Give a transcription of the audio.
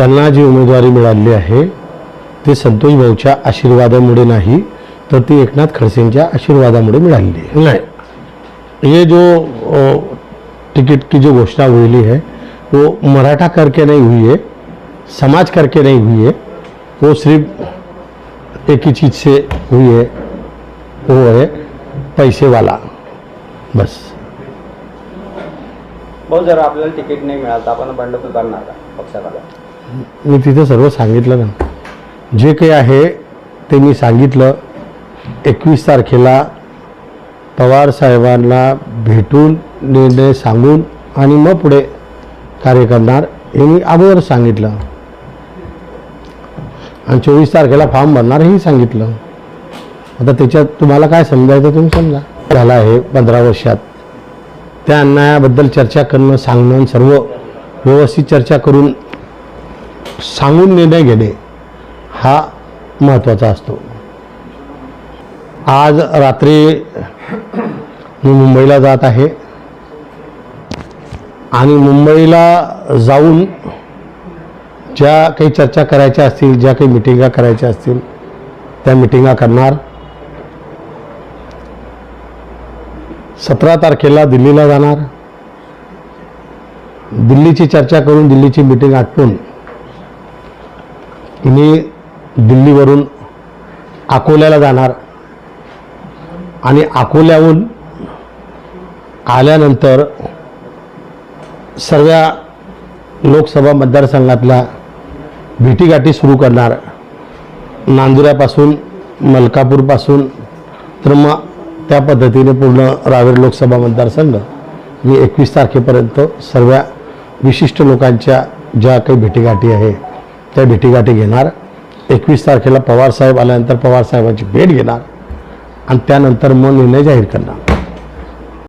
त्यांना जी उमेदवारी मिळाली आहे ते संतोष भाऊच्या आशीर्वादामुळे नाही, तर ती एकनाथ खडसेंच्या आशीर्वादामुळे मिळाली है। नहीं, ये जो टिकट की जो घोषणा हुई है वो मराठा करके नहीं हुई है, समाज करके नहीं हुई है, वो सिर्फ एक ही चीज़ से हुई है, वो है पैसे वाला, बस। बहुत जर आपल्याला तिकीट नाही मिळालं तर आपण बंडखोर करणार का पक्षाला? मी तिथे सर्व सांगितलं ना, जे काही आहे ते मी सांगितलं। 21 तारखेला पवार साहेबांना भेटून निर्णय सांगून आणि मग पुढे कार्य करणार हे मी अगोदर सांगितलं, आणि 24 तारखेला फॉर्म भरणार हेही सांगितलं। आता त्याच्यात तुम्हाला काय समजायचं तुम्ही समजा। झाला आहे 15 वर्षात त्या अन्यायाबद्दल चर्चा करणं, सांगणं, सर्व व्यवस्थित चर्चा करून सांगून निर्णय घेणे हा महत्त्वाचा असतो। आज रात्री मी मुंबईला जात आहे आणि मुंबईला जाऊन ज्या काही चर्चा करायच्या असतील, ज्या काही मिटिंगा करायच्या असतील त्या मिटिंगा करणार। 17 तारखेला दिल्लीला जाणार, दिल्लीची चर्चा करून दिल्लीची मिटिंग आटपून मी दिल्लीवरून अकोल्याला जाणार आणि अकोल्याहून आल्यानंतर सर्व लोकसभा मतदारसंघातल्या भेटीगाठी सुरू करणार। नांदुऱ्यापासून, मलकापूरपासून, तर मग त्या पद्धतीने पूर्ण रावेर लोकसभा मतदारसंघ मी 21 तारखेपर्यंत सर्व विशिष्ट लोकांच्या ज्या काही भेटीगाठी आहे त्या भेटीगाठी घेणार। 21 तारखेला पवार साहेब आल्यानंतर पवार साहेबांची भेट घेणार आणि त्यानंतर मग निर्णय जाहीर करणार।